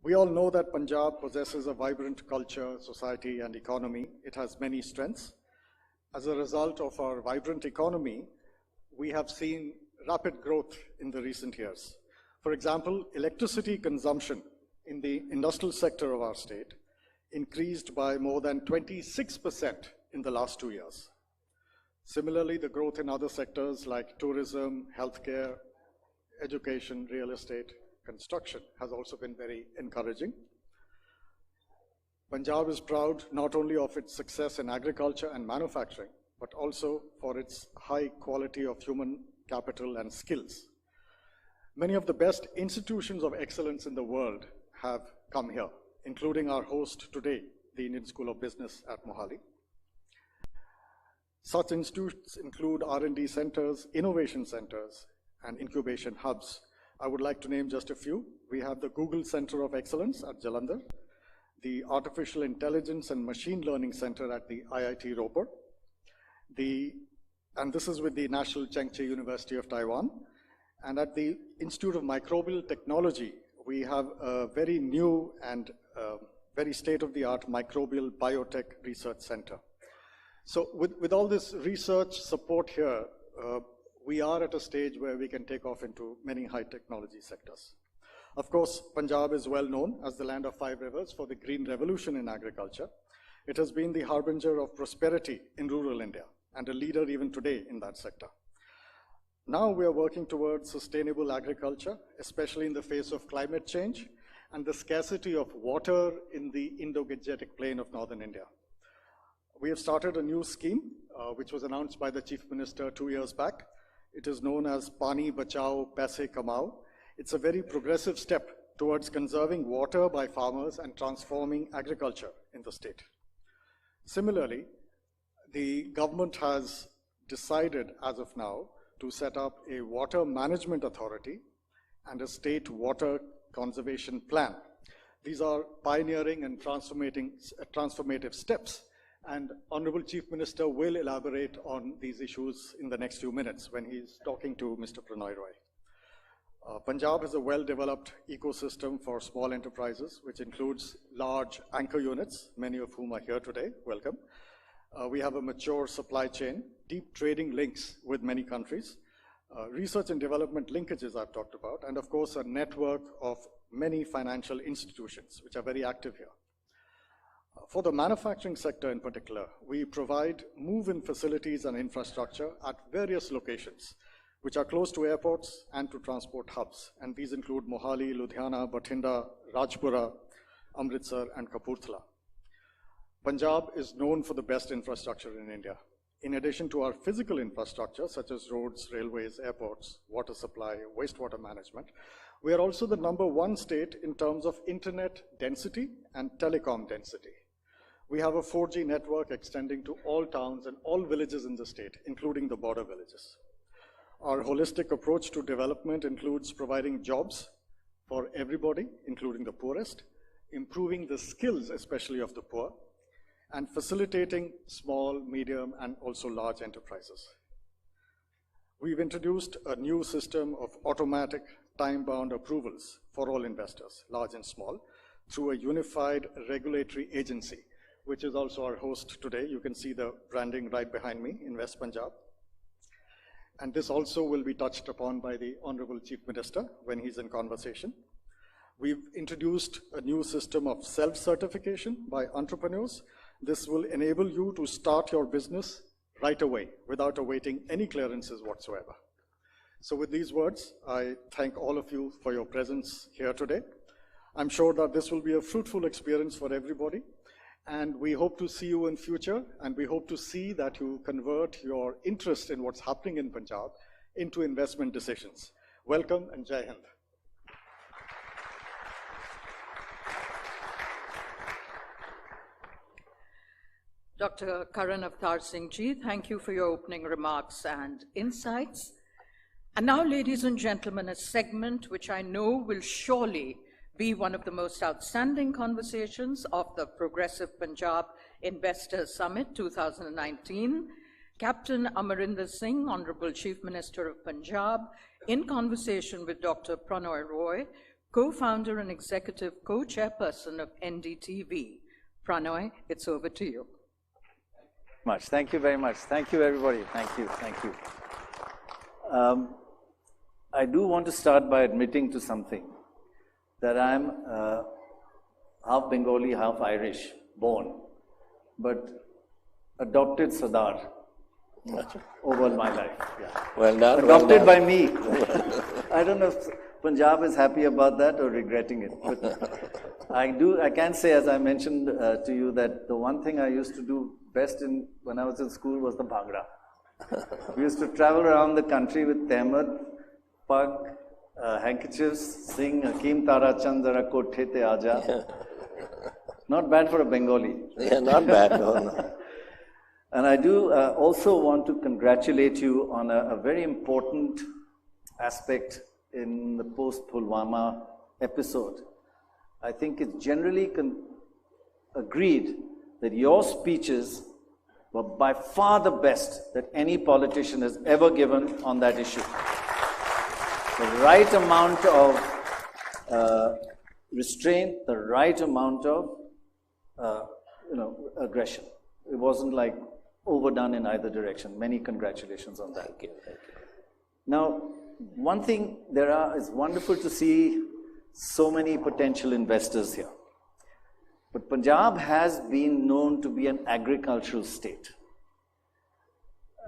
We all know that Punjab possesses a vibrant culture, society, and economy. It has many strengths. As a result of our vibrant economy, we have seen rapid growth in the recent years. For example, electricity consumption in the industrial sector of our state increased by more than 26% in the last 2 years. Similarly, the growth in other sectors like tourism, healthcare, education, real estate, construction has also been very encouraging. Punjab is proud not only of its success in agriculture and manufacturing, but also for its high quality of human capital and skills. Many of the best institutions of excellence in the world have come here, including our host today, the Indian School of Business at Mohali. Such institutes include R&D centers, innovation centers, and incubation hubs. I would like to name just a few. We have the Google Center of Excellence at Jalandhar, the Artificial Intelligence and Machine Learning Center at the IIT Ropar, and this is with the National Chengchi University of Taiwan. And at the Institute of Microbial Technology, we have a very new and very state-of-the-art microbial biotech research center. So with all this research support here, we are at a stage where we can take off into many high technology sectors. Of course, Punjab is well known as the land of 5 rivers for the green revolution in agriculture. It has been the harbinger of prosperity in rural India and a leader even today in that sector. Now we are working towards sustainable agriculture, especially in the face of climate change and the scarcity of water in the Indo-Gangetic plain of northern India. We have started a new scheme, which was announced by the Chief Minister 2 years back. It is known as Pani Bachao, Paise Kamao. It's a very progressive step towards conserving water by farmers and transforming agriculture in the state. Similarly, the government has decided as of now to set up a water management authority and a state water conservation plan. These are pioneering and transformative steps, and Honorable Chief Minister will elaborate on these issues in the next few minutes when he's talking to Mr. Pranoy Roy. Punjab has a well-developed ecosystem for small enterprises, which includes large anchor units, many of whom are here today. Welcome. We have a mature supply chain, deep trading links with many countries, research and development linkages I've talked about, and of course a network of many financial institutions which are very active here. For the manufacturing sector in particular, we provide move-in facilities and infrastructure at various locations, which are close to airports and to transport hubs. And these include Mohali, Ludhiana, Bathinda, Rajpura, Amritsar, and Kapurthala. Punjab is known for the best infrastructure in India. In addition to our physical infrastructure, such as roads, railways, airports, water supply, wastewater management, we are also the #1 state in terms of internet density and telecom density. We have a 4G network extending to all towns and all villages in the state, including the border villages. Our holistic approach to development includes providing jobs for everybody, including the poorest, improving the skills, especially of the poor, and facilitating small, medium, and also large enterprises. We've introduced a new system of automatic time-bound approvals for all investors, large and small, through a unified regulatory agency, which is also our host today. You can see the branding right behind me in West Punjab. And this also will be touched upon by the Honorable Chief Minister when he's in conversation. We've introduced a new system of self-certification by entrepreneurs. This will enable you to start your business right away without awaiting any clearances whatsoever. So with these words, I thank all of you for your presence here today. I'm sure that this will be a fruitful experience for everybody. And we hope to see you in future, and we hope to see that you convert your interest in what's happening in Punjab into investment decisions. Welcome and Jai Hind. Dr. Karan Avtar Singh Ji, thank you for your opening remarks and insights. And now, ladies and gentlemen, a segment which I know will surely be one of the most outstanding conversations of the Progressive Punjab Investors Summit 2019. Captain Amarinder Singh, Honorable Chief Minister of Punjab, in conversation with Dr. Pranoy Roy, co-founder and executive co-chairperson of NDTV. Pranoy, it's over to you. Thank you very much. Thank you, everybody. Thank you. Thank you. I do want to start by admitting to something, that I'm half Bengali, half Irish, born, but adopted Sardar over my life. Yeah. Well done. Adopted by me. I don't know if Punjab is happy about that or regretting it. But I can say, as I mentioned to you, that the one thing I used to do best when I was in school was the bhangra. We used to travel around the country with tehmat, pug, handkerchiefs, sing Hakim Tara Chandra Kothe Te Aja. Not bad for a Bengali. Yeah, not bad, no. And I do also want to congratulate you on a very important aspect in the post-Pulwama episode. I think it's generally agreed that your speeches were by far the best that any politician has ever given on that issue. The right amount of restraint, the right amount of aggression. It wasn't like overdone in either direction. Many congratulations on that. Thank you. Now, one thing it's wonderful to see so many potential investors here. But Punjab has been known to be an agricultural state.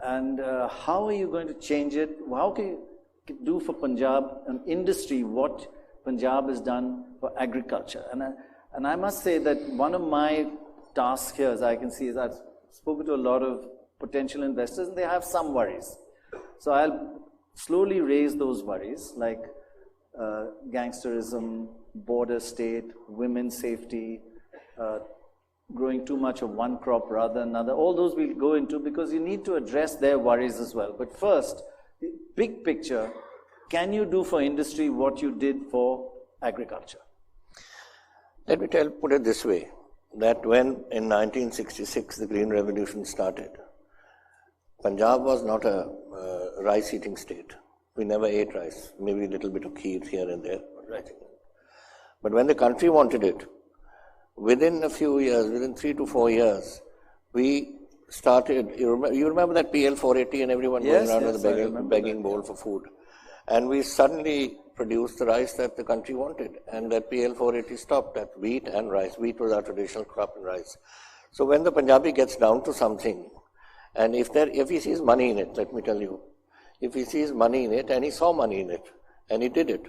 And how are you going to change it? How can you do for Punjab, an industry, what Punjab has done for agriculture? And I must say that one of my tasks here, as I can see, is I've spoken to a lot of potential investors, and they have some worries. So I'll slowly raise those worries, like gangsterism, border state, women's safety, growing too much of one crop rather than another. All those we'll go into, because you need to address their worries as well. But first, the big picture, can you do for industry what you did for agriculture? Let me put it this way, that when in 1966 the Green Revolution started, Punjab was not a rice-eating state. We never ate rice, maybe a little bit of kheer here and there. But when the country wanted it, within a few years, within 3 to 4 years, we started, you remember that PL 480 and everyone going around with a begging bowl for food. And we suddenly produced the rice that the country wanted, and that PL 480 stopped at wheat and rice. Wheat was our traditional crop and rice. So when the Punjabi gets down to something, and if he sees money in it, let me tell you, if he sees money in it, and he saw money in it, and he did it.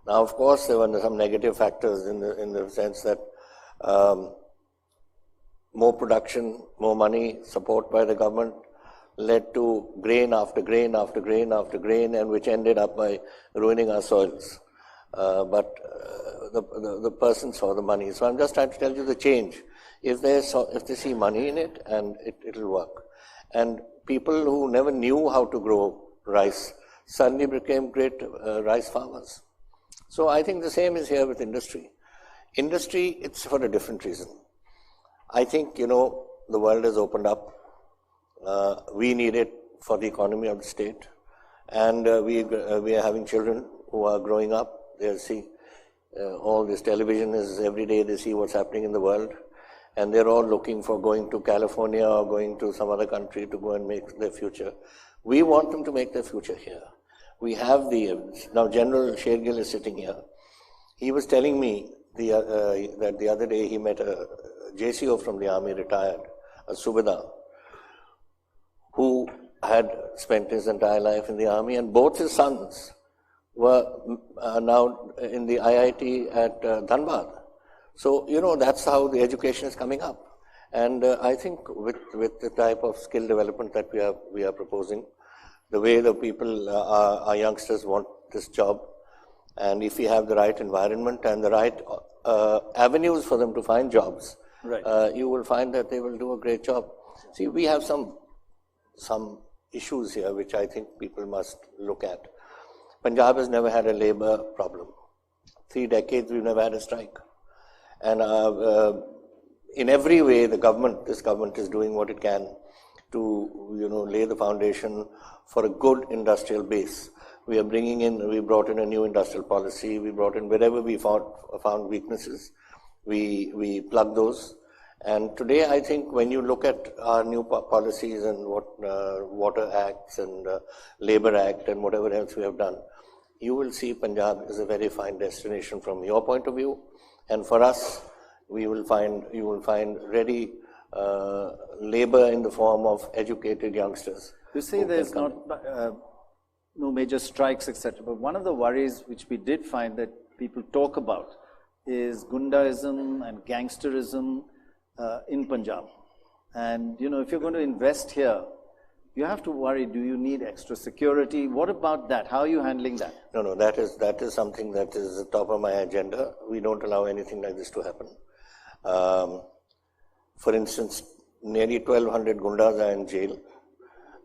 Now, of course, there were some negative factors in the sense that more production, more money, support by the government led to grain after grain after grain after grain, and which ended up by ruining our soils. But the person saw the money. So I'm just trying to tell you the change. If they see money in it, and it'll work. And people who never knew how to grow rice suddenly became great rice farmers. So I think the same is here with industry. Industry, it's for a different reason. I think, the world has opened up. We need it for the economy of the state. And we are having children who are growing up. They'll see all this television is every day, they see what's happening in the world. And they're all looking for going to California or going to some other country to go and make their future. We want them to make their future here. We have the evidence. Now, General Shergill is sitting here. He was telling me that the other day he met a JCO from the army, retired, a Subedar, who had spent his entire life in the army, and both his sons were now in the IIT at Dhanbad. So, that's how the education is coming up. And I think with the type of skill development that we are proposing, the way the people, our youngsters want this job, and if we have the right environment and the right avenues for them to find jobs, you will find that they will do a great job. See, we have some issues here which I think people must look at. Punjab has never had a labor problem. 3 decades we've never had a strike. And in every way, this government is doing what it can to, lay the foundation for a good industrial base. We are we brought in a new industrial policy. We brought in wherever we found weaknesses, we plug those. And today, I think when you look at our new policies and what Water Acts and Labour Act and whatever else we have done, you will see Punjab is a very fine destination from your point of view. And for us, you will find ready labour in the form of educated youngsters. You say there's not no major strikes, etc. But one of the worries which we did find that people talk about is Gundaism and gangsterism in Punjab. And if you're going to invest here, you have to worry, do you need extra security? What about that? How are you handling that? No, that is something that is the top of my agenda. We don't allow anything like this to happen. For instance, nearly 1,200 gundas are in jail.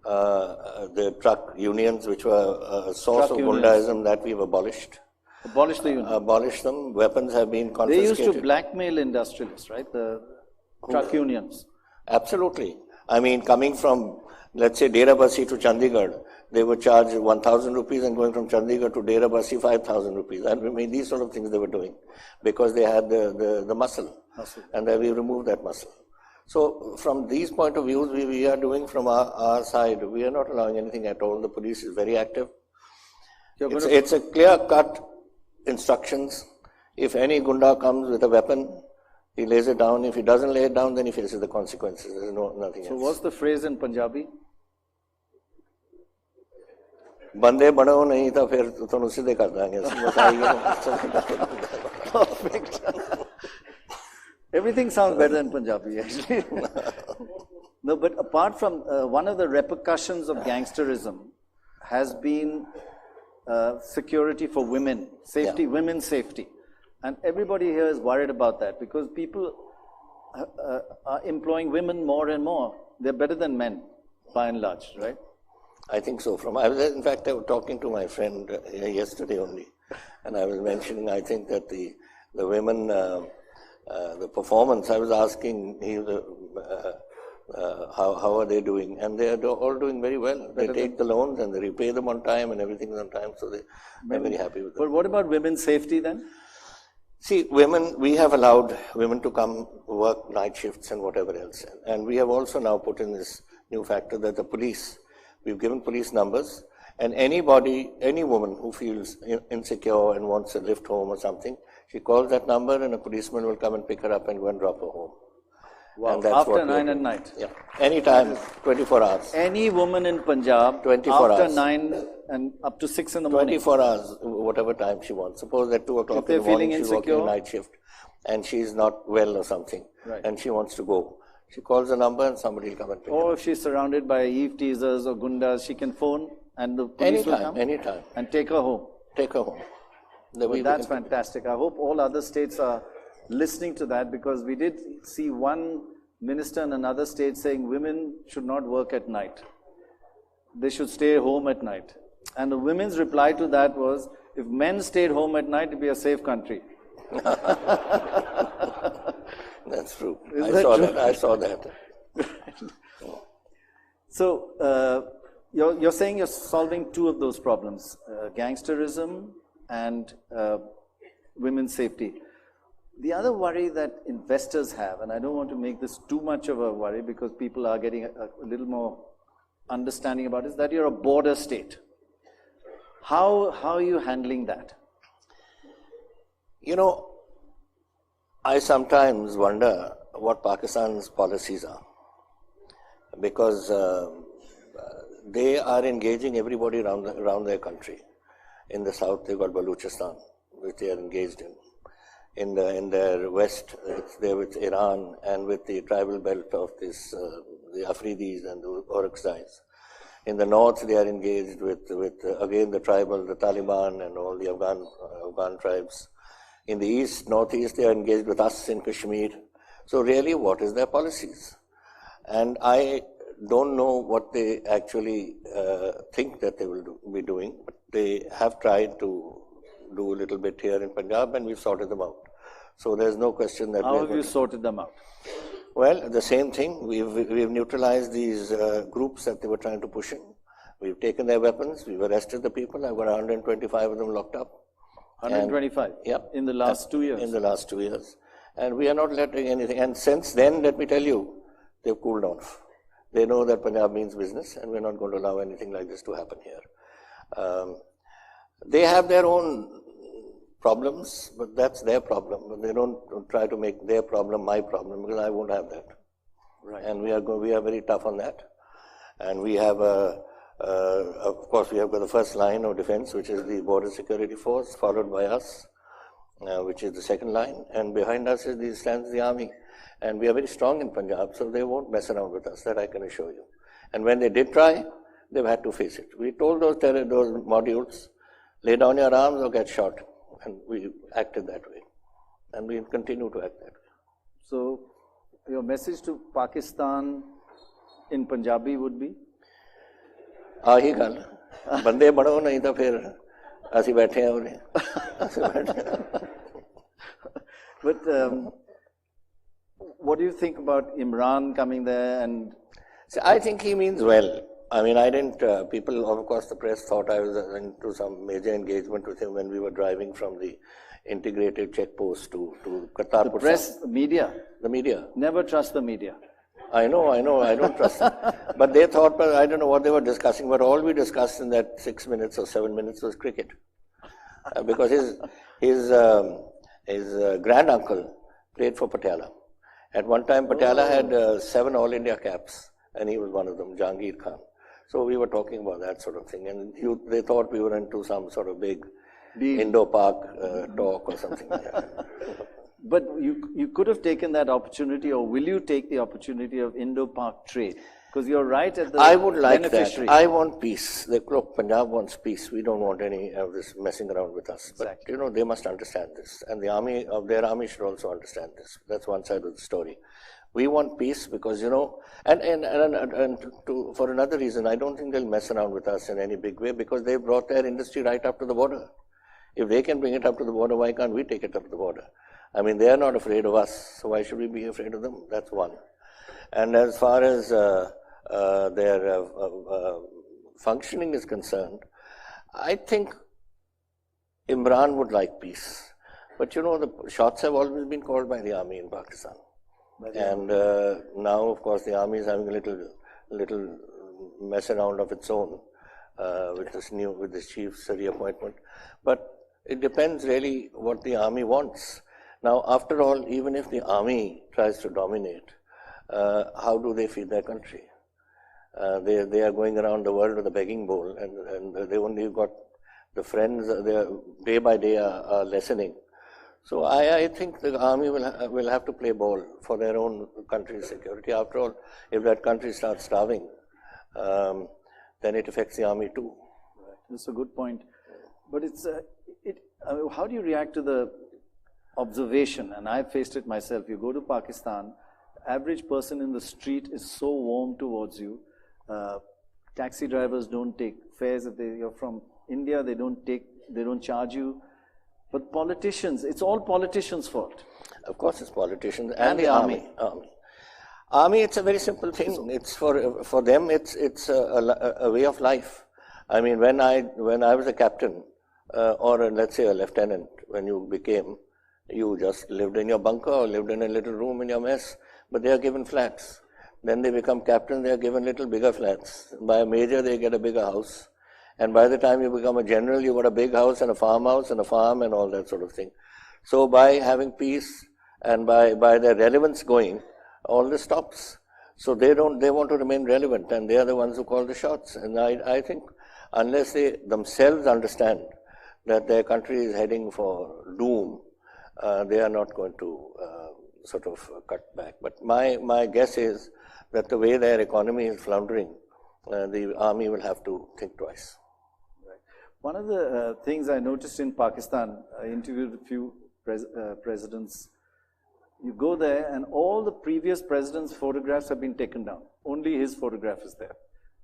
The truck unions, which were a source of Gundaism, that we've abolished. Abolished the unions? Abolished them. Weapons have been confiscated. They used to blackmail industrialists, right? The truck unions. Absolutely. I mean, coming from, let's say, Dera Bassi to Chandigarh, they would charge 1,000 rupees, and going from Chandigarh to Dera Bassi, 5,000 rupees. And I mean, these sort of things they were doing because they had the muscle. And then we removed that muscle. So from these point of views, we are doing from our side, we are not allowing anything at all. The police is very active. It's a clear-cut instructions. If any gunda comes with a weapon, he lays it down. If he doesn't lay it down, then he faces the consequences. There's nothing else. So what's the phrase in Punjabi? Bande bano nahi tha phir tonu sidhe kar dange. Perfect. Everything sounds better in Punjabi, actually. No, but apart from one of the repercussions of gangsterism has been security for women, safety, women's safety. And everybody here is worried about that because people are employing women more and more. They're better than men, by and large, right? I think so. In fact, I was talking to my friend yesterday only, and I was mentioning, I think that the women, the performance, I was asking how are they doing, and they are all doing very well. They take the loans and they repay them on time, and everything is on time, so they're very happy with them. But what about women's safety then? See, we have allowed women to come work night shifts and whatever else. And we have also now put in this new factor that the police, we've given police numbers, and any woman who feels insecure and wants a lift home or something, she calls that number and a policeman will come and pick her up and go and drop her home. Wow. And that's after 9 at night? Yeah. Anytime, 24 hours. Any woman in Punjab, 24 after hours. 9 and up to 6 in the morning? 24 hours, whatever time she wants. Suppose at 2 o'clock in the morning she's working a night shift and she's not well or something, and she wants to go. She calls the number and somebody will come and pick her up. Or if she's surrounded by eve teasers or gundas, she can phone and the police will come? Anytime. And take her home? Take her home. Well, that's fantastic. I hope all other states are listening to that, because we did see one minister in another state saying women should not work at night. They should stay home at night. And the women's reply to that was, if men stayed home at night, it would be a safe country. That's true. I saw that. So, you're saying you're solving two of those problems, gangsterism and women's safety. The other worry that investors have, and I don't want to make this too much of a worry because people are getting a little more understanding about it, is that you're a border state. How are you handling that? I sometimes wonder what Pakistan's policies are, because they are engaging everybody around their country. In the south, they've got Balochistan, which they are engaged in. In their west, it's there with Iran and with the tribal belt of the Afridis and the Orakzais. In the north, they are engaged with again the Taliban and all the Afghan tribes. In the east, northeast, they are engaged with us in Kashmir. So really, what is their policies? And I don't know what they actually think that they will be doing, but they have tried to do a little bit here in Punjab, and we've sorted them out. So there's no question that. How have you sorted them out? Well, the same thing. We've neutralized these groups that they were trying to push in. We've taken their weapons, we've arrested the people, I've got 125 of them locked up. 125? Yeah. In the last 2 years? In the last 2 years. And we are not letting anything, and since then, let me tell you, they've cooled off. They know that Punjab means business, and we're not going to allow anything like this to happen here. They have their own problems, but that's their problem. But they don't try to make their problem my problem, because I won't have that. Right. And we are very tough on that. And we have of course, we have got the first line of defense, which is the Border Security Force, followed by us, which is the second line, and behind us stands the army. And we are very strong in Punjab, so they won't mess around with us, that I can assure you. And when they did try, they've had to face it. We told those modules, lay down your arms or get shot, and we acted that way. And we continue to act that way. So, your message to Pakistan in Punjabi would be? आही गल बंदे बनो नहीं तो फिर ਅਸੀਂ बैठे हैं उन्हें But what do you think about Imran coming there? And so I think he means well. I mean, I didn't, people, of course, the press thought I was into some major engagement with him when we were driving from the integrated check post to Kartarpur. The press, the media. The media. Never trust the media. I know, I don't trust them. But they thought, I don't know what they were discussing, but all we discussed in that 6 minutes or 7 minutes was cricket. Because his granduncle played for Patiala. At one time, Patiala had 7 All India caps, and he was one of them, Jahangir Khan. So we were talking about that sort of thing, and they thought we were into some sort of big Indo-Pak talk or something like that. But you could have taken that opportunity, or will you take the opportunity of Indo-Pak trade? Because you're right at the I would like beneficiary. that. I want peace. Look, Punjab wants peace. We don't want any of this messing around with us. Exactly. But, they must understand this. And their army should also understand this. That's one side of the story. We want peace because, and for another reason, I don't think they'll mess around with us in any big way because they brought their industry right up to the border. If they can bring it up to the border, why can't we take it up to the border? I mean, they are not afraid of us, so why should we be afraid of them? That's one. And as far as their functioning is concerned, I think Imran would like peace. But the shots have always been called by the army in Pakistan. And now, of course, the army is having a little mess around of its own with this chief's reappointment. But it depends really what the army wants. Now, after all, even if the army tries to dominate, how do they feed their country? They are going around the world with a begging bowl, and they only got the friends. They day by day are lessening. So I think the army will have to play ball for their own country's security. After all, if that country starts starving, then it affects the army too. Right. That's a good point. But how do you react to the observation? And I've faced it myself. You go to Pakistan, average person in the street is so warm towards you. Taxi drivers don't take fares. If you're from India, they don't charge you. But politicians, it's all politicians' fault. Of course, it's politicians and the army. Army, it's a very simple thing. It's for them. It's a way of life. I mean, when I was a captain or let's say a lieutenant, when you became, you just lived in your bunker or lived in a little room in your mess. But they are given flats. Then they become captain. They are given little bigger flats. By a major, they get a bigger house. And by the time you become a general, you got a big house and a farmhouse and a farm and all that sort of thing. So by having peace and by their relevance going, all this stops. So they want to remain relevant, and they are the ones who call the shots. And I think unless they themselves understand that their country is heading for doom, they are not going to sort of cut back. But my guess is that the way their economy is floundering, the army will have to think twice. One of the things I noticed in Pakistan, I interviewed a few presidents. You go there and all the previous presidents' photographs have been taken down. Only his photograph is there.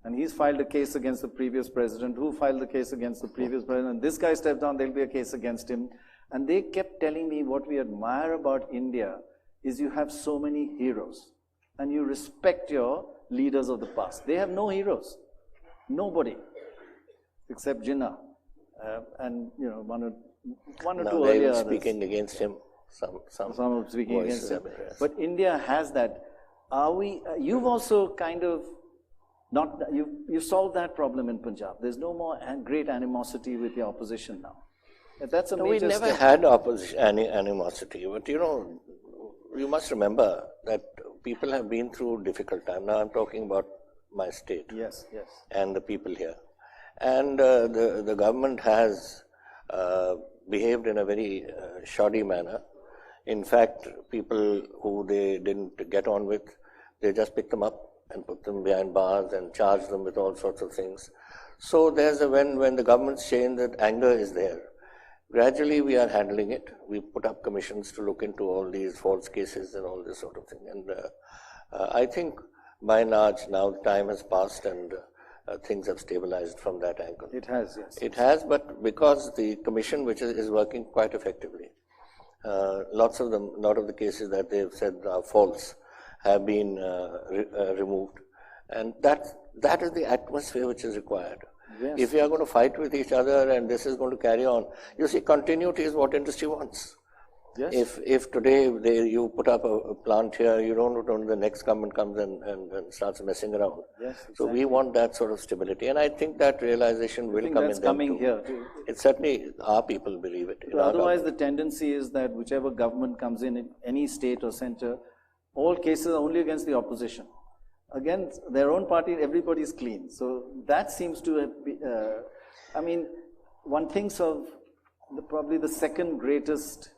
And he's filed a case against the previous president. Who filed the case against the previous president? This guy stepped down, there'll be a case against him. And they kept telling me what we admire about India is you have so many heroes. And you respect your leaders of the past. They have no heroes. Nobody, except Jinnah, and one or Now two they earlier were others. speaking against him. Some Are speaking against voices him. have been raised. But India has that. Are we? You've also kind of not. You solved that problem in Punjab. There's no more great animosity with the opposition now. That's a No, we major never step. had opposition animosity, but you must remember that people have been through difficult time. Now I'm talking about my state. Yes, yes. And the people here. And the government has behaved in a very shoddy manner. In fact, people who they didn't get on with, they just picked them up and put them behind bars and charged them with all sorts of things. So there's when the government's changed, that anger is there. Gradually we are handling it. We put up commissions to look into all these false cases and all this sort of thing. And I think by and large now time has passed and things have stabilized from that angle. It has, yes. It has, but because the commission, which is working quite effectively, lot of the cases that they've said are false have been removed, and that is the atmosphere which is required. Yes. If we are going to fight with each other and this is going to carry on, you see, continuity is what industry wants. Yes. If today you put up a plant here, you don't know the next government comes and starts messing around. Yes, exactly. So we want that sort of stability, and I think that realization will come in them coming too. here too. It certainly, our people believe it. But otherwise, the tendency is that whichever government comes in any state or center, all cases are only against the opposition. Against their own party, everybody's clean. So that seems to be, one thinks of probably the second greatest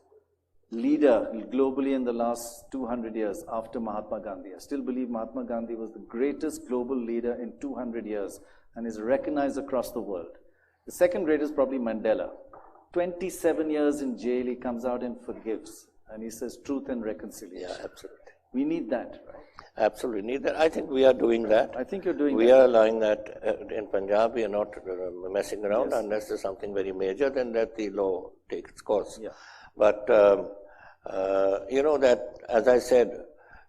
leader globally in the last 200 years after Mahatma Gandhi. I still believe Mahatma Gandhi was the greatest global leader in 200 years and is recognized across the world. The second greatest probably Mandela. 27 years in jail, he comes out and forgives. And he says truth and reconciliation. Yeah, absolutely. We need that, right? Absolutely need that. I think we are doing that. I think you're doing we that. are allowing that in Punjab. We are not messing around unless there's something very major, then let the law take its course. Yeah. But, that, as I said,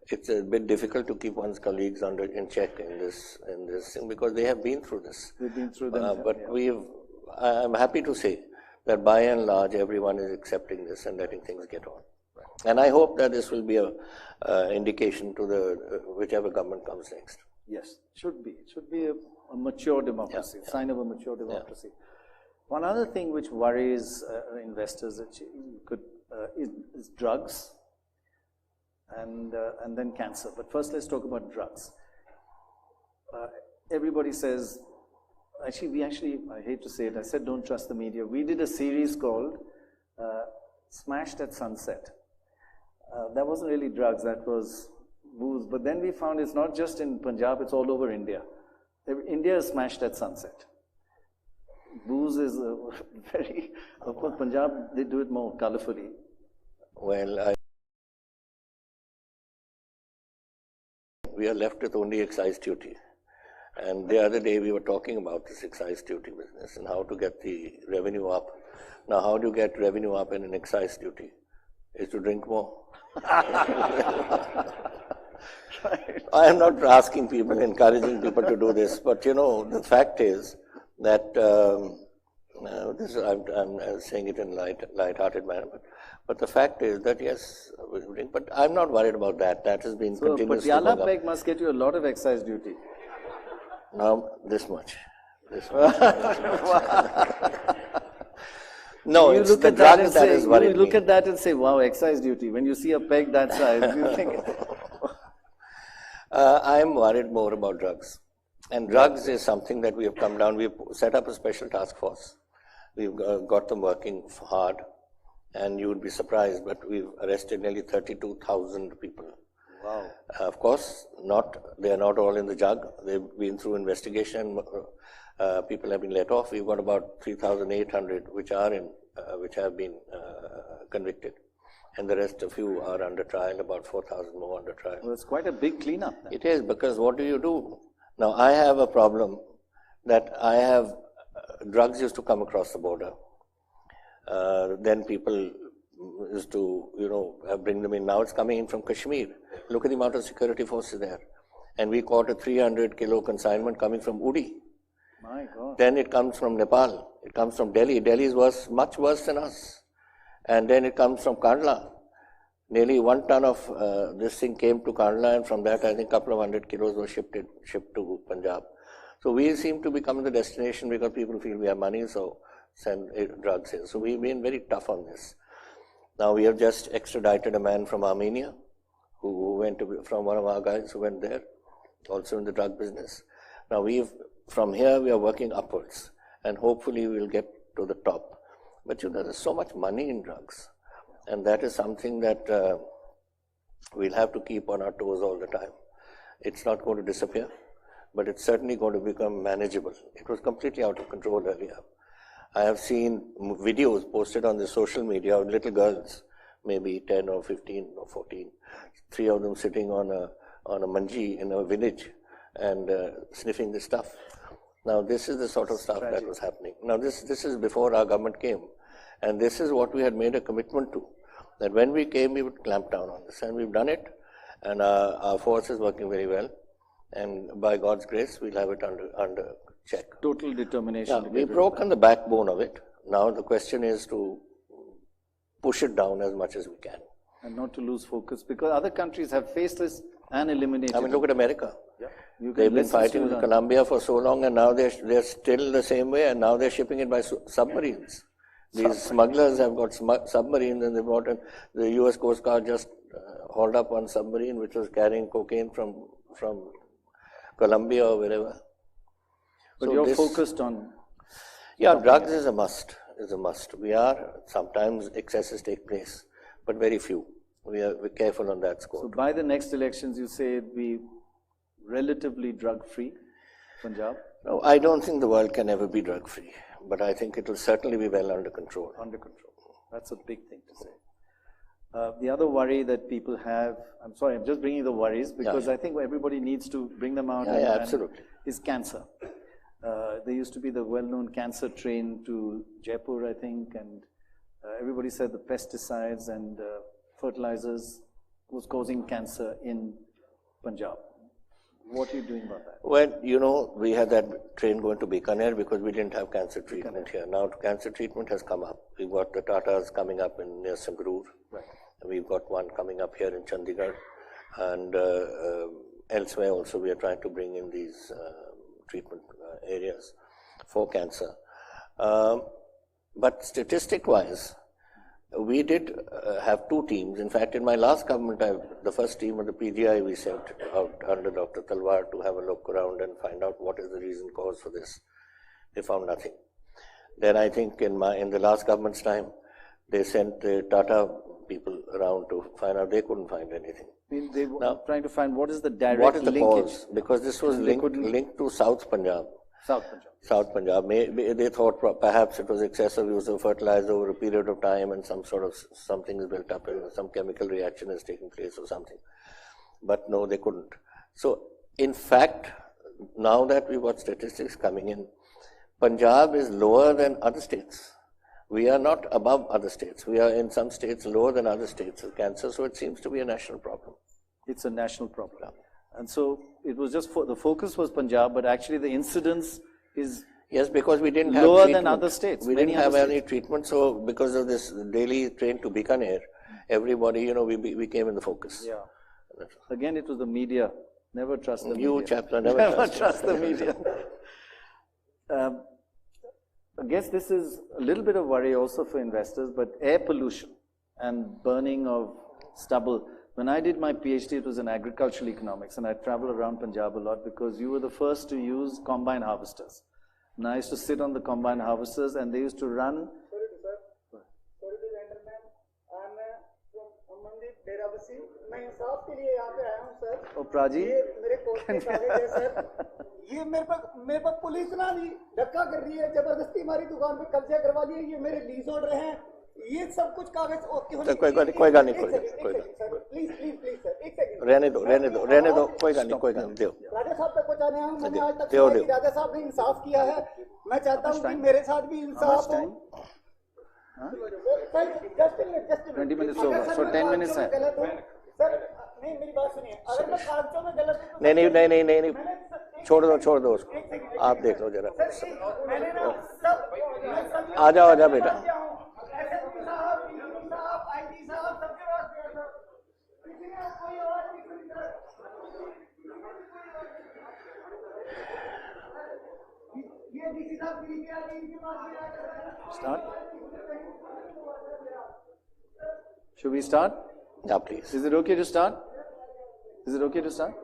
it's a bit difficult to keep one's colleagues in check in this thing because they have been through this. We've been through them. But I'm happy to say that by and large everyone is accepting this and letting things get on. Right. And I hope that this will be a indication to the whichever government comes next. Yes, should be. It should be a mature democracy, sign of a mature democracy. Yeah. One other thing which worries investors is drugs and then cancer. But first let's talk about drugs. Everybody says, I hate to say it, I said don't trust the media. We did a series called Smashed at Sunset. That wasn't really drugs, that was booze. But then we found it's not just in Punjab, it's all over India. India is smashed at sunset. Booze is very, of course, Punjab, they do it more colorfully. Well, we are left with only excise duty. And the other day we were talking about this excise duty business and how to get the revenue up. Now, how do you get revenue up in an excise duty? Is to drink more. I am not asking people, encouraging people to do this, but the fact is that I'm saying it in light-hearted manner, but the fact is that yes, we drink, but I'm not worried about that. That has been continuously going up. Patiala peg must get you a lot of excise duty. Now, this much. No, you it's look the at that drugs that is worrying me. You look at that and say, wow, excise duty. When you see a peg that size, you think... I am worried more about drugs. And drugs is something that we have come down. We've set up a special task force. We've got them working hard. And you would be surprised, but we've arrested nearly 32,000 people. Wow. Of course, they are not all in the jug. They've been through investigation. People have been let off. We've got about 3,800 which have been convicted. And the rest, a few are under trial, about 4,000 more under trial. Well, it's quite a big cleanup then. It is, because what do you do? Now, I have a problem that I have, drugs used to come across the border. Then people used to, bring them in. Now it's coming in from Kashmir. Look at the amount of security forces there. And we caught a 300 kilo consignment coming from Udi. My God. Then it comes from Nepal. It comes from Delhi. Delhi is worse, much worse than us. And then it comes from Kandla. Nearly 1 ton of this thing came to Kandla, and from that I think a couple of 100 kilos were shipped to Punjab. So we seem to become the destination because people feel we have money, so send drugs in. So we've been very tough on this. Now we have just extradited a man from Armenia, who went from one of our guys who went there, also in the drug business. Now from here we are working upwards, and hopefully we'll get to the top. But there's so much money in drugs, and that is something that we'll have to keep on our toes all the time. It's not going to disappear, but it's certainly going to become manageable. It was completely out of control earlier. I have seen videos posted on the social media of little girls, maybe 10 or 15 or 14, 3 of them sitting on a manji in a village and sniffing the stuff. Now this is the sort of stuff that was happening. Now this is before our government came, and this is what we had made a commitment to, that when we came we would clamp down on this, and we've done it, and our force is working very well, and by God's grace we'll have it under check. Total determination. Yeah, we've broken the backbone of it. Now the question is to push it down as much as we can. And not to lose focus, because other countries have faced this and eliminated I mean, look at America. Yeah. They've been fighting with Colombia for so long, and now they're still the same way, and now they're shipping it by submarines. These smugglers have got submarines, and they brought in, the US Coast Guard just hauled up one submarine which was carrying cocaine from Colombia or wherever. But so you're focused on... Yeah, drugs is a must. Sometimes excesses take place, but very few. We're careful on that score. So by the next elections, you say it'd be relatively drug-free, Punjab? No, I don't think the world can ever be drug-free, but I think it will certainly be well under control. Under control. That's a big thing to say. The other worry that people have, I'm sorry, I'm just bringing the worries because I think everybody needs to bring them out. Absolutely. Is cancer. There used to be the well-known cancer train to Jaipur, I think, and everybody said the pesticides and fertilizers was causing cancer in Punjab. What are you doing about that? Well, we had that train going to Bikaner because we didn't have cancer treatment here. Now cancer treatment has come up. We've got the Tatas coming up near Sangrur. Right. We've got one coming up here in Chandigarh. And elsewhere also we are trying to bring in these treatment areas for cancer. But statistic-wise, we did have 2 teams. In fact, in my last government, the first team of the PGI we sent out under Dr. Talwar to have a look around and find out what is the reason cause for this. They found nothing. Then I think in the last government's time, they sent the Tata people around to find out. They couldn't find anything. I mean, they were trying to find what is the direct linkage. What is the cause? Because this was linked to South Punjab. South Punjab. They thought perhaps it was excessive use of fertilizer over a period of time and something is built up and some chemical reaction is taking place or something. But no, they couldn't. So, in fact, now that we've got statistics coming in, Punjab is lower than other states. We are not above other states. We are in some states lower than other states of cancer, so it seems to be a national problem. It's a national problem. And so it was just the focus was Punjab, but actually the incidence is because we didn't have lower treatment. Than other states. We didn't have any treatment, so because of this daily train to Bikaner, everybody, we came in the focus. Yeah. Again, it was the media. Never trust the media. You chaps are never trust the media. I guess this is a little bit of worry also for investors, but air pollution and burning of stubble. When I did my PhD, it was in agricultural economics, and I traveled around Punjab a lot because you were the first to use combine harvesters. And I used to sit on the combine harvesters, and they used to run. Sorry to enter, ma'am. I'm from Mandeep Deravasi. मैं इंसाफ के लिए यहाँ पे आया हूँ sir. Praji. ये मेरे court के कागज है सर. ये मेरे पर पुलिस ना ली धक्का कर रही है, जबरदस्ती हमारी दुकान पे कब्जा करवा लिया. ये मेरे लीज ऑर्डर हैं. ये सब कुछ कागज ओके होने. कोई गाल नहीं प्लीज सर एक सेकंड. रहने दो कोई गाल नहीं दो. राजा साहब तक पहुँचाने आया हूँ. मैंने आज तक सुना कि राजा साहब ने इंसाफ किया है. मैं चाहता हूँ कि मेरे साथ भी इंसाफ हो. 20 minutes over, so 10 minutes है. सर नहीं मेरी बात सुनिए. अगर मैं कागजों में गलत नहीं छोड़ दो उसको, आप देख लो जरा। मैंने ना सब आ जाओ बेटा। एसएसपी साहब, डीजीपी साहब, आईजी साहब सबके पास गया सर, किसी ने कोई आवाज नहीं सुनी सर। ये डीसी साहब दिल्ली के आगे इनके पास भी आया sir. Start. Should we start? Yeah, please. Is it okay to start? Is it okay to start?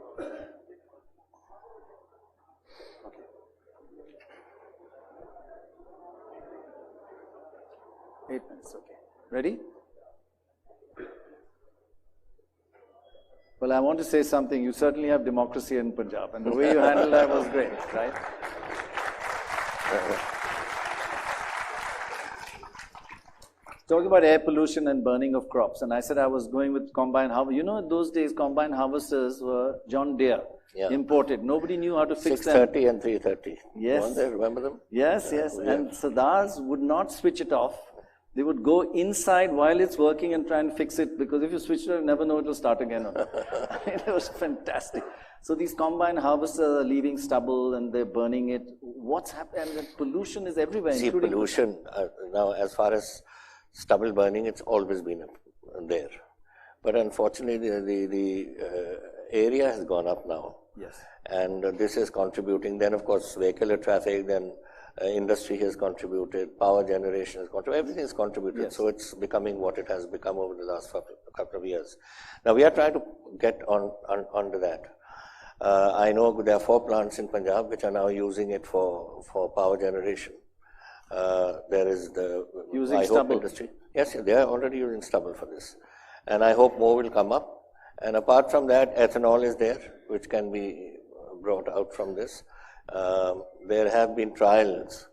Okay. 8 minutes, okay. Ready? Well, I want to say something. You certainly have democracy in Punjab, and the way you handled that was great, right? Talking about air pollution and burning of crops, and I said I was going with combine harvest. You know, in those days, combine harvesters were John Deere, imported. Nobody knew how to fix them. 630 and 330. Yes. Remember them? Yes. And Sardars would not switch it off. They would go inside while it's working and try and fix it, because if you switch it off, you never know it will start again. It was fantastic. So these combine harvesters are leaving stubble and they're burning it. What's happened? And the pollution is everywhere. See, pollution, now as far as stubble burning, it's always been there. But unfortunately, the area has gone up now. Yes. And this is contributing. Then, of course, vehicular traffic, then industry has contributed, power generation has contributed, everything has contributed. Yes. So it's becoming what it has become over the last couple of years. Now, we are trying to get onto that. I know there are 4 plants in Punjab which are now using it for power generation. There is the using stubble industry. Yes, they are already using stubble for this. And I hope more will come up. And apart from that, ethanol is there, which can be brought out from this. There have been trials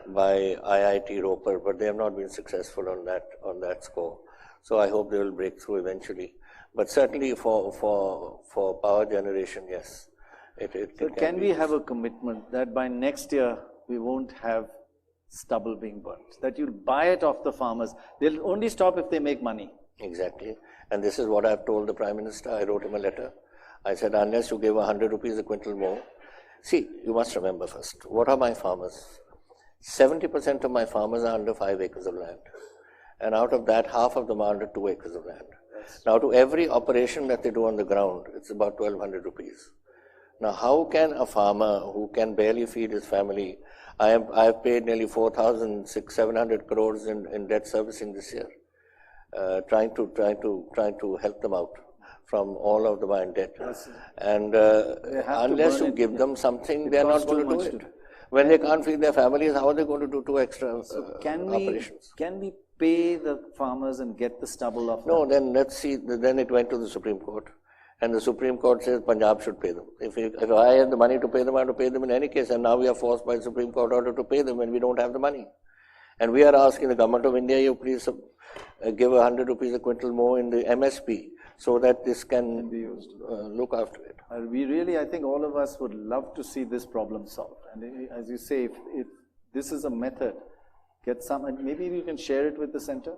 by IIT Roper, but they have not been successful on that score. So I hope they will break through eventually. But certainly for power generation, yes. So can we have a commitment that by next year we won't have stubble being burnt, that you'll buy it off the farmers? They'll only stop if they make money. Exactly. And this is what I've told the Prime Minister. I wrote him a letter. I said, unless you give 100 rupees a quintal more. See, you must remember first, what are my farmers? 70% of my farmers are under 5 acres of land. And out of that, half of them are under 2 acres of land. Now, to every operation that they do on the ground, it's about 1,200 rupees. Now, how can a farmer who can barely feed his family, I have paid nearly 4,700 crores in debt servicing this year, trying to help them out from all of the mine debt. And unless you give them something, they are not going to do it. When they can't feed their families, how are they going to do 2 extra operations? Can we pay the farmers and get the stubble off? No, then let's see. Then it went to the Supreme Court. And the Supreme Court says Punjab should pay them. If I had the money to pay them, I have to pay them in any case. And now we are forced by the Supreme Court order to pay them when we don't have the money. And we are asking the government of India, you please give 100 rupees a quintal more in the MSP so that this can be used. Look after it. We really, I think all of us would love to see this problem solved. And as you say, if this is a method, get some, and maybe you can share it with the center?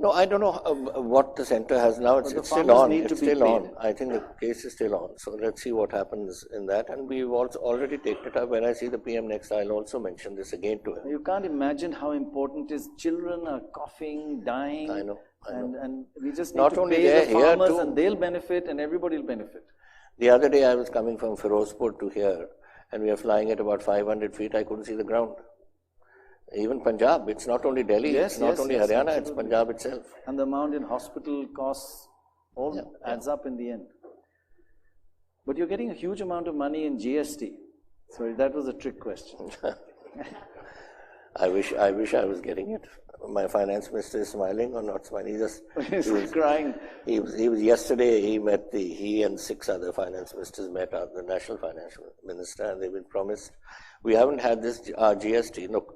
No, I don't know what the center has now. It's still on. It's still on. I think the case is still on. So let's see what happens in that. And we've also already taken it up. When I see the PM next, I'll also mention this again to him. You can't imagine how important it is. Children are coughing, dying. I know. And we just need to pay the farmers and they'll benefit and everybody will benefit. The other day I was coming from Firozpur to here and we are flying at about 500 feet. I couldn't see the ground. Even Punjab, it's not only Delhi, it's not only Haryana, absolutely. It's Punjab itself. And the amount in hospital costs all adds up in the end. But you're getting a huge amount of money in GST. So that was a trick question. I wish I was getting it. My finance minister is smiling or not smiling. He was crying. He was yesterday. He and 6 other finance ministers met the national financial minister, and they've been promised. We haven't had this GST. Look,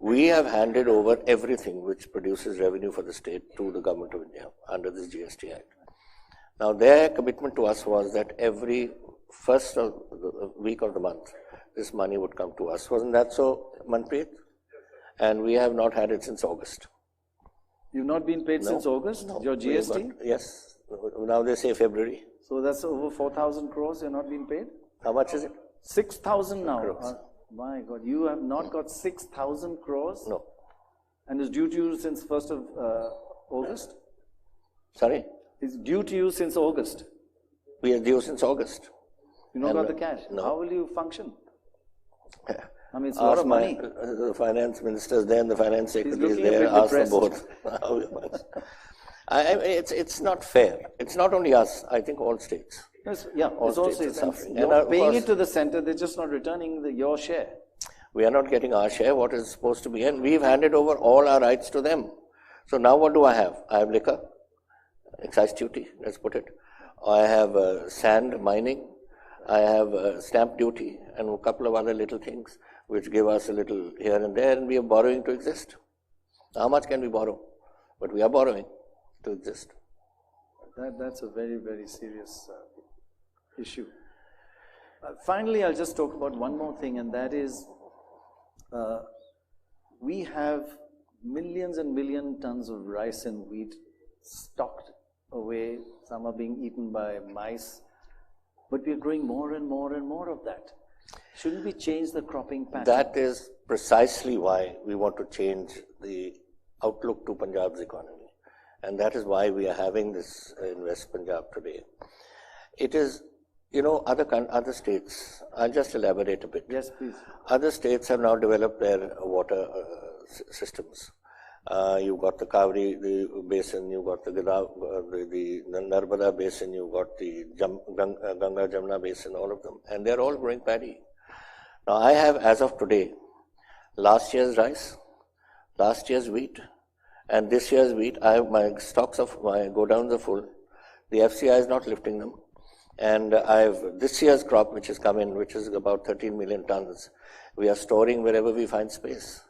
we have handed over everything which produces revenue for the state to the government of India under this GST Act. Now, their commitment to us was that every first week of the month, this money would come to us. Wasn't that so, Manpreet? And we have not had it since August. You've not been paid since August? No. Your GST? Yes. Now they say February. So that's over 4,000 crores you're not being paid? How much is it? 6,000 now. Crores. My God, you have not got 6,000 crores? No. And it's due to you since 1st of August? Sorry? It's due to you since August. We are due since August. You not got the cash? No. How will you function? I mean, it's a lot of money. The finance minister is there and the finance secretary is looking a there. bit Ask them depressed. both. It's not fair. It's not only us. I think all states. Yeah, All it's also states are suffering. you're And of paying course- it to the center, they're just not returning your share. We are not getting our share, what is supposed to be, and we've handed over all our rights to them. So now what do I have? I have liquor, excise duty, let's put it. I have sand mining. I have stamp duty and a couple of other little things which give us a little here and there, and we are borrowing to exist. How much can we borrow? But we are borrowing to exist. That's a very, very serious issue. Finally, I'll just talk about one more thing, and that is we have millions and million tons of rice and wheat stocked away. Some are being eaten by mice, but we're growing more and more and more of that. Shouldn't we change the cropping pattern? That is precisely why we want to change the outlook to Punjab's economy. And that is why we are having this Invest Punjab today. It is, other states, I'll just elaborate a bit. Yes, please. Other states have now developed their water systems. You've got the Kaveri basin, you've got the Narmada basin, you've got the Ganga Jamuna basin, all of them. And they're all growing paddy. Now I have, as of today, last year's rice, last year's wheat, and this year's wheat. I have my stocks of my godowns are full. The FCI is not lifting them. And I have this year's crop, which has come in, which is about 13 million tons. We are storing wherever we find space,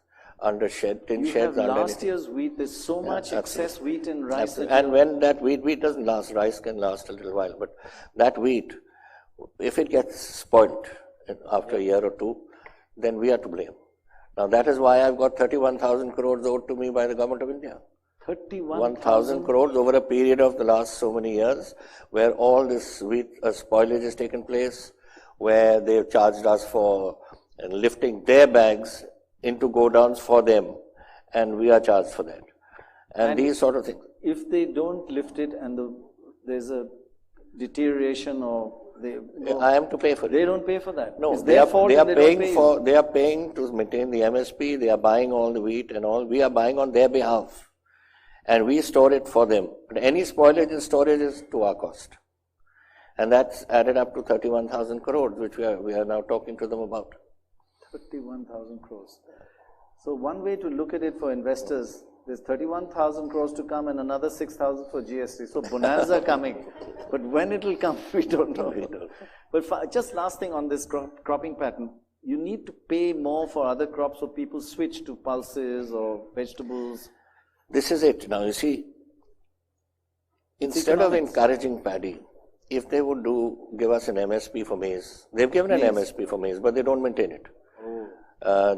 under tin You sheds, have under last anything. year's wheat. There's so much excess wheat and rice. that And when that wheat doesn't last, rice can last a little while. But that wheat, if it gets spoiled after a year or two, then we are to blame. Now that is why I've got 31,000 crores owed to me by the government of India. 1,000 crores over a period of the last so many years, where all this wheat spoilage has taken place, where they've charged us for lifting their bags into godowns for them, and we are charged for that. And these sort of things. If they don't lift it and there's a deterioration or I am to pay for it. they don't pay for that. No, It's they their are, fault they if are they don't paying pay for. you. They are paying to maintain the MSP. They are buying all the wheat and all. We are buying on their behalf, and we store it for them. But any spoilage and storage is to our cost, and that's added up to 31,000 crores, which we are now talking to them about. 31,000 crores. So one way to look at it for investors, there's 31,000 crores to come and another 6,000 for GST. So bonanza coming. But when it will come, we don't know. But just last thing on this cropping pattern, you need to pay more for other crops so people switch to pulses or vegetables. This is it. Now you see, instead of encouraging paddy, if they would give us an MSP for maize, they've given an MSP for maize, but they don't maintain it.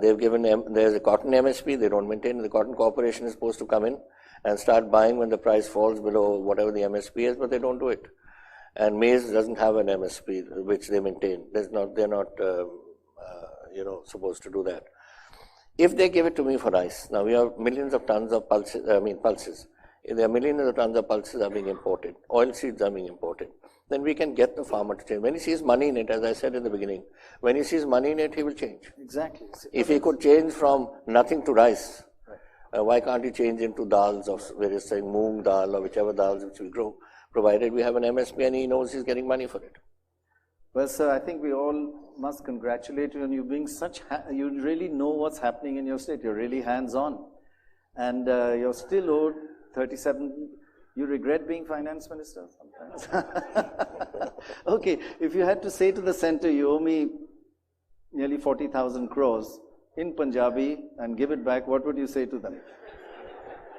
They've given there's a cotton MSP, they don't maintain it. The Cotton Corporation is supposed to come in and start buying when the price falls below whatever the MSP is, but they don't do it. And maize doesn't have an MSP which they maintain. They're not supposed to do that. If they give it to me for rice, now we have millions of tons of pulses. If there are millions of tons of pulses are being imported, oil seeds are being imported, then we can get the farmer to change. When he sees money in it, as I said in the beginning, when he sees money in it, he will change. Exactly. If he could change from nothing to rice, why can't he change into dals of various things, moong dal or whichever dals which we grow, provided we have an MSP and he knows he's getting money for it. Well, sir, I think we all must congratulate you on you being you really know what's happening in your state. You're really hands-on. And you're still owed 37. You regret being finance minister sometimes? Okay, if you had to say to the center, you owe me nearly 40,000 crores in Punjabi and give it back, what would you say to them?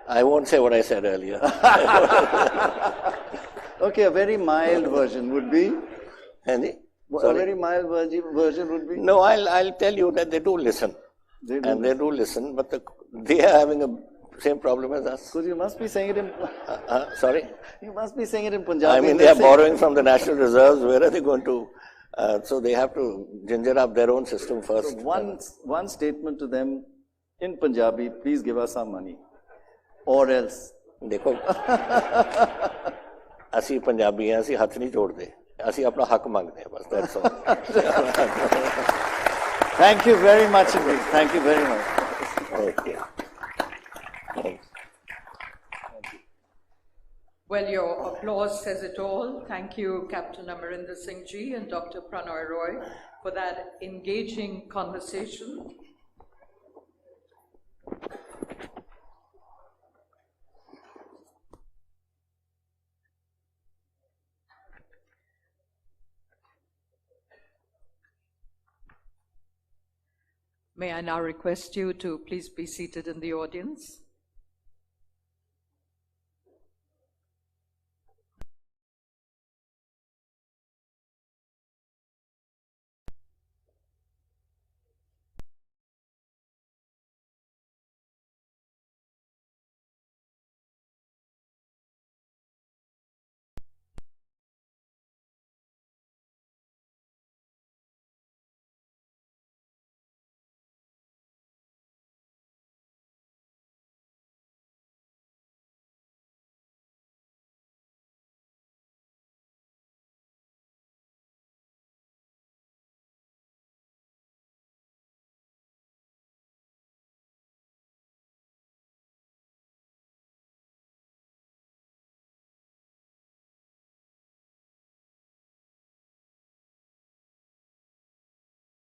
I won't say what I said earlier. Okay, a very mild version would be? Andy? A very mild version would be? No, I'll tell you that they do listen. They do listen, but they are having the same problem as us. Because you must be saying it in... Sorry? You must be saying it in Punjabi. I mean, they are borrowing from the national reserves. Where are they going to So they have to ginger up their own system first. So one statement to them in Punjabi, please give us our money, or else. देखो ਅਸੀਂ ਪੰਜਾਬੀ ਹਾਂ ਅਸੀਂ ਹੱਥ ਨਹੀਂ ਜੋੜਦੇ ਅਸੀਂ ਆਪਣਾ ਹੱਕ ਮੰਗਦੇ ਹਾਂ ਬਸ that's all. Thank you very much indeed. Thank you very much. Okay. Thanks. Well, your applause says it all. Thank you, Captain Amarinder Singh Ji and Dr. Pranoy Roy, for that engaging conversation. May I now request you to please be seated in the audience?